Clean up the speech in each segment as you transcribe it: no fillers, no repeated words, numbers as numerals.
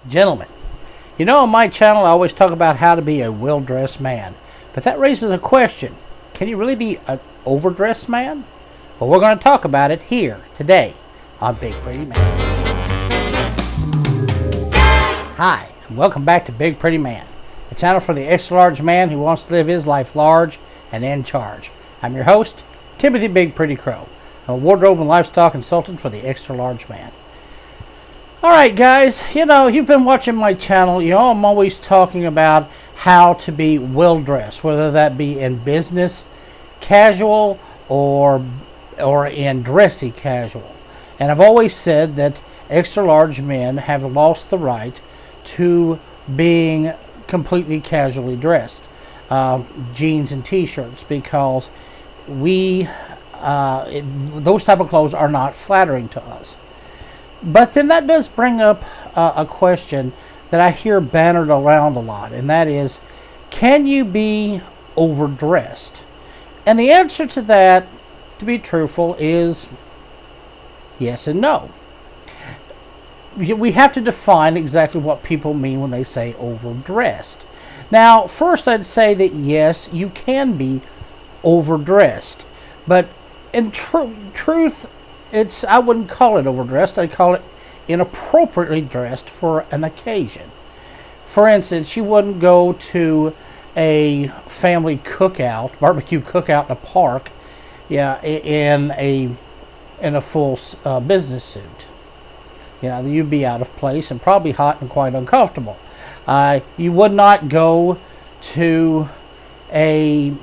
Gentlemen, you know on my channel I always talk about how to be a well-dressed man. But that raises a question. Can you really be an overdressed man? Well, we're going to talk about it here today on Big Pretty Man. Hi, and welcome back to Big Pretty Man, the channel for the extra large man who wants to live his life large and in charge. I'm your host, Timothy Big Pretty Crowe, a wardrobe and lifestyle consultant for the extra large man. Alright guys, you've been watching my channel. I'm always talking about how to be well dressed, whether that be in business casual or in dressy casual. And I've always said that extra large men have lost the right to being completely casually dressed, jeans and t-shirts, because those type of clothes are not flattering to us. But then that does bring up a question that I hear bannered around a lot, and that is, can you be overdressed? And the answer to that, to be truthful, is yes and no. We have to define exactly what people mean when they say overdressed. Now, first I'd say that yes, you can be overdressed, but in truth, I wouldn't call it overdressed. I'd call it inappropriately dressed for an occasion. For instance, you wouldn't go to a family cookout, barbecue cookout in a park, in a full business suit. You'd be out of place and probably hot and quite uncomfortable. You would not go to an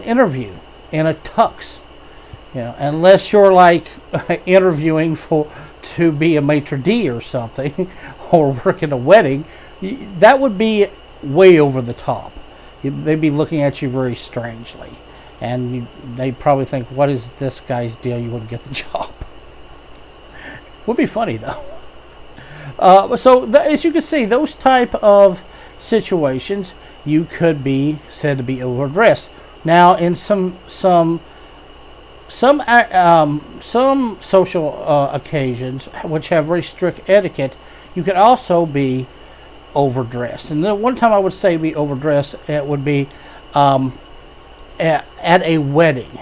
interview in a tux. Unless you're like interviewing to be a maitre d' or something, or working a wedding, that would be way over the top. They'd be looking at you very strangely, and they'd probably think, "What is this guy's deal? You wouldn't get the job." Would be funny though. As you can see, those type of situations, you could be said to be overdressed. Now, in some social occasions which have very strict etiquette, you could also be overdressed. And the one time I would say be overdressed, it would be at a wedding.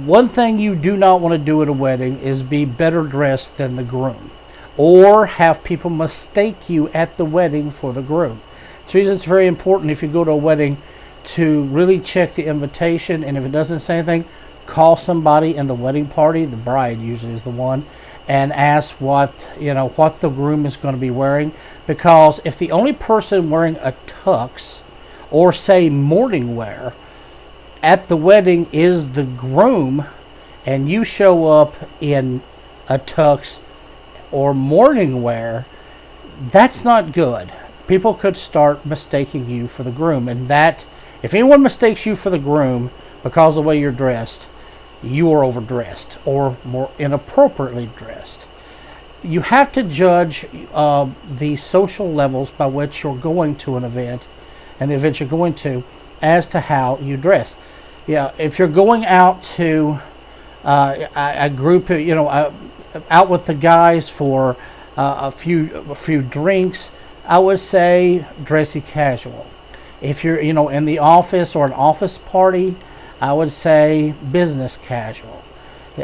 One thing you do not want to do at a wedding is be better dressed than the groom, or have people mistake you at the wedding for the groom. So it's very important, if you go to a wedding, to really check the invitation, and if it doesn't say anything, call somebody in the wedding party, the bride usually is the one, and ask what the groom is going to be wearing. Because if the only person wearing a tux, or say morning wear, at the wedding is the groom, and you show up in a tux or morning wear, that's not good. People could start mistaking you for the groom, and that, if anyone mistakes you for the groom because of the way you're dressed, you are overdressed or more inappropriately dressed. You have to judge the social levels by which you're going to an event, and the event you're going to, as to how you dress. If you're going out to a group, out with the guys for a few drinks, I would say dressy casual. If you're in the office or an office party, I would say business casual.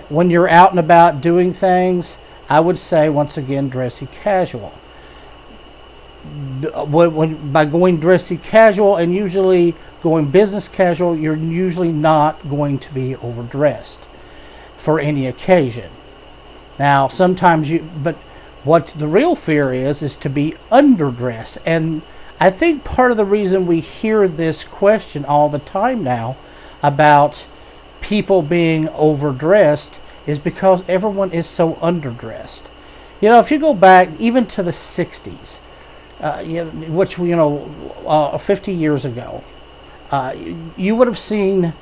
When you're out and about doing things, I would say, once again, dressy casual. By going dressy casual and usually going business casual, you're usually not going to be overdressed for any occasion. Now, sometimes but what the real fear is to be underdressed. And I think part of the reason we hear this question all the time now about people being overdressed is because everyone is so underdressed. If you go back even to the 60s, which 50 years ago, you would have seen,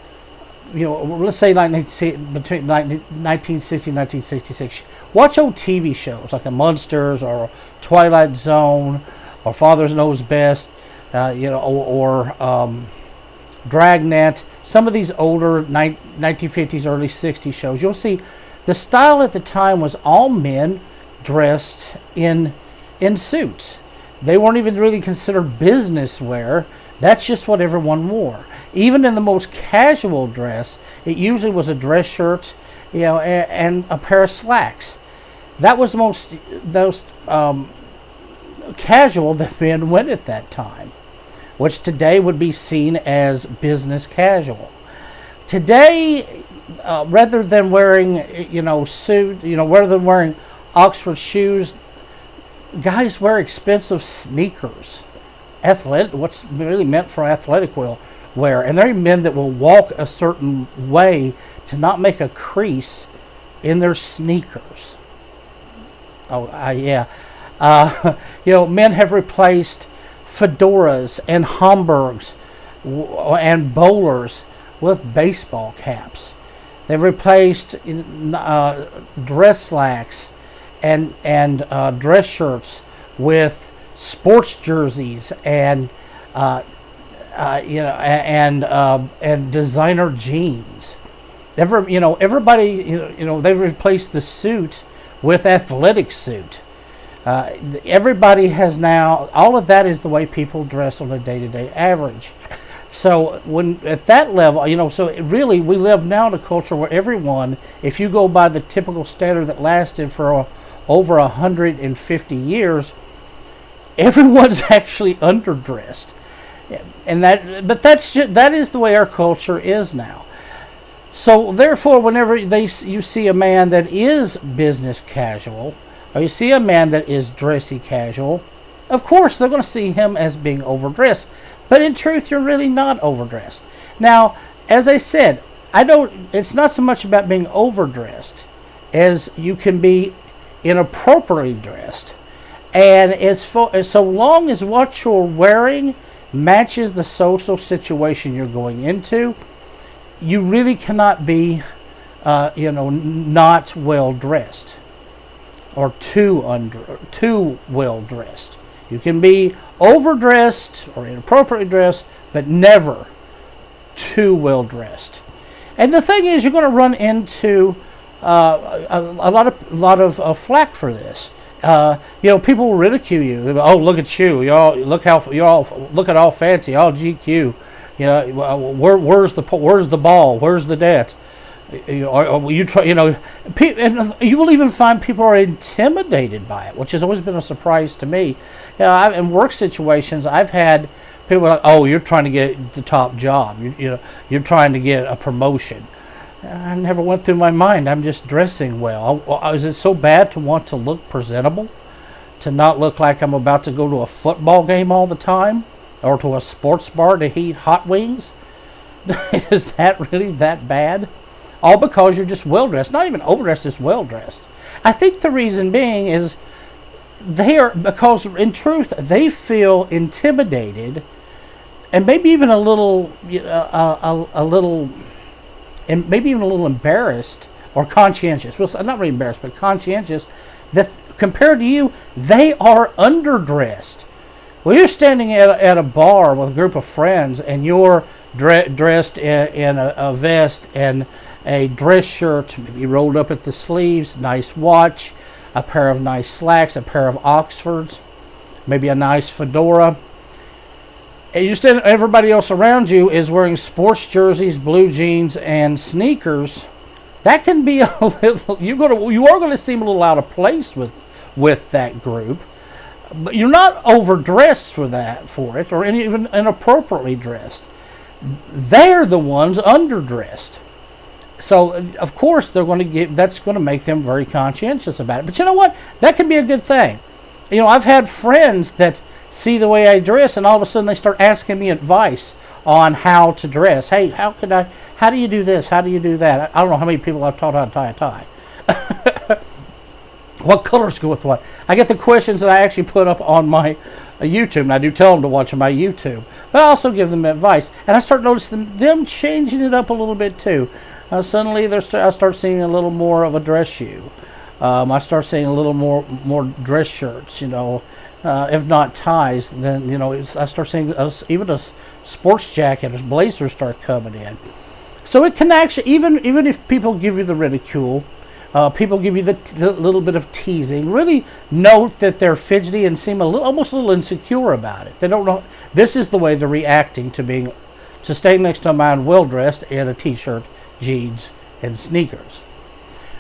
let's say between 1960 and 1966, watch old TV shows like the Munsters or Twilight Zone or Father Knows Best, or Dragnet. Some of these older 1950s, early 60s shows, you'll see the style at the time was all men dressed in suits. They weren't even really considered business wear. That's just what everyone wore. Even in the most casual dress, it usually was a dress shirt, and a pair of slacks. That was the most casual that men went at that time, which today would be seen as business casual. Today, rather than wearing, rather than wearing Oxford shoes, guys wear expensive sneakers. What's really meant for athletic wear. And there are men that will walk a certain way to not make a crease in their sneakers. Yeah. Men have replaced fedoras and Homburgs and bowlers with baseball caps. They've replaced dress slacks and dress shirts with sports jerseys and designer jeans. Everybody, they've replaced the suit with athletic suit. Everybody has now, all of that is the way people dress on a day-to-day average. So when at that level, so really we live now in a culture where everyone, if you go by the typical standard that lasted for over 150 years, everyone's actually underdressed. And that is the way our culture is now. So therefore, whenever you see a man that is business casual, or you see a man that is dressy casual, of course they're going to see him as being overdressed. But in truth, you're really not overdressed. Now, as I said, it's not so much about being overdressed as you can be inappropriately dressed. And so long as what you're wearing matches the social situation you're going into, you really cannot be, not well dressed or too well dressed. You can be overdressed or inappropriately dressed, but never too well dressed. And the thing is, you're going to run into a lot of flack for this. People will ridicule you. Oh, look at you! Look at all fancy, all GQ. Where's the ball? Where's the debt? And you will even find people are intimidated by it, which has always been a surprise to me. In work situations, I've had people like, "Oh, you're trying to get the top job. You're trying to get a promotion." I never went through my mind. I'm just dressing well. Is it so bad to want to look presentable? To not look like I'm about to go to a football game all the time? Or to a sports bar to eat hot wings? Is that really that bad? All because you're just well-dressed. Not even overdressed, just well-dressed. I think the reason being is because in truth, they feel intimidated and maybe even a little embarrassed or conscientious. Well, not really embarrassed, but conscientious that compared to you, they are underdressed. Well, you're standing at a bar with a group of friends and you're dressed in a vest and a dress shirt, maybe rolled up at the sleeves, nice watch, a pair of nice slacks, a pair of Oxfords, maybe a nice fedora. And everybody else around you is wearing sports jerseys, blue jeans, and sneakers. That can be a little. You are going to seem a little out of place with that group, but you're not overdressed for it, or even inappropriately dressed. They're the ones underdressed. So of course that's going to make them very conscientious about it. But you know what? That can be a good thing. I've had friends that see the way I dress, and all of a sudden they start asking me advice on how to dress. Hey, how do you do this? How do you do that? I don't know how many people I've taught how to tie a tie. What colors go with what? I get the questions that I actually put up on my YouTube, and I do tell them to watch my YouTube. But I also give them advice, and I start noticing them changing it up a little bit too. Suddenly, I start seeing a little more of a dress shoe. I start seeing a little more dress shirts. If not ties, then I start seeing even a sports jacket, or blazers start coming in. So it can actually, even if people give you the ridicule, People give you the little bit of teasing. Really note that they're fidgety and seem almost a little insecure about it. They don't know. This is the way they're reacting to staying next to a man well dressed in a t-shirt, jeans, and sneakers.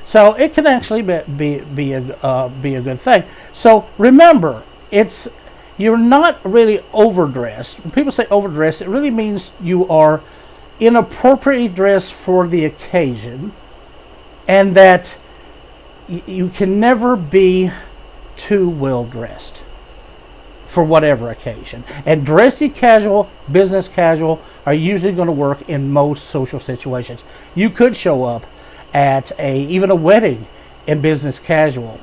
So it can actually be a good thing. So remember, you're not really overdressed. When people say overdressed, it really means you are inappropriately dressed for the occasion, and that you can never be too well dressed for whatever occasion. And dressy casual, business casual are usually going to work in most social situations. You could show up at even a wedding in business casual.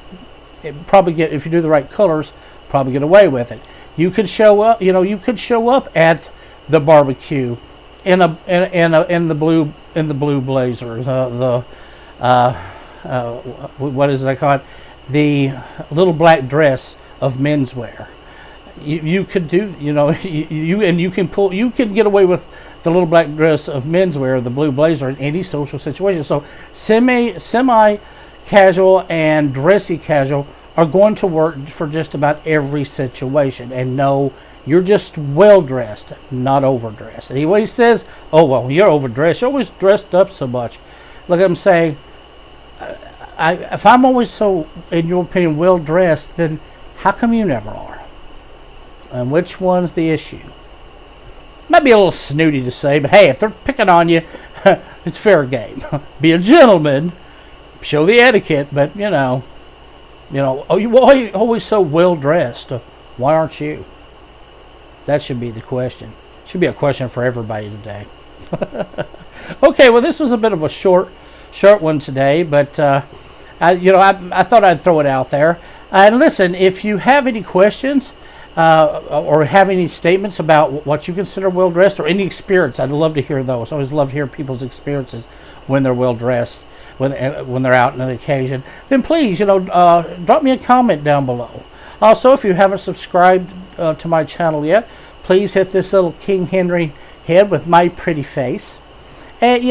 If you do the right colors, probably get away with it. You could show up, you could show up at the barbecue in the blue blazer, what is it called? The little black dress of menswear. You could do, you can get away with the little black dress of menswear, the blue blazer, in any social situation. So semi casual and dressy casual are going to work for just about every situation. And no, you're just well dressed, not overdressed. And he always says, "Oh well, you're overdressed. You're always dressed up so much." Look, I'm saying, if I'm always so, in your opinion, well dressed, then how come you never are? And which one's the issue? Might be a little snooty to say, but hey, if they're picking on you, it's fair game. Be a gentleman, show the etiquette, but oh, you're always so well dressed. Why aren't you? That should be the question. Should be a question for everybody today. Okay, well, this was a bit of a short one today, but I thought I'd throw it out there. And listen, if you have any questions or have any statements about what you consider well dressed or any experience, I'd love to hear those. I always love to hear people's experiences when they're well dressed, when they're out on an occasion. Then please, drop me a comment down below. Also, if you haven't subscribed to my channel yet, please hit this little King Henry head with my pretty face, and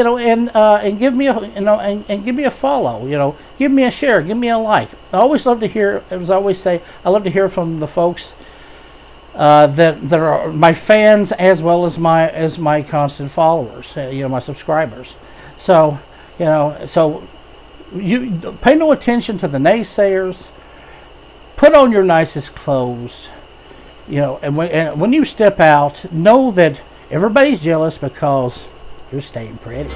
give me a follow. Give me a share, give me a like. I always love to hear, as I always say, I love to hear from the folks that are my fans as well as my constant followers, my subscribers. So you pay no attention to the naysayers. Put on your nicest clothes, and when you step out, know that everybody's jealous because you're staying pretty.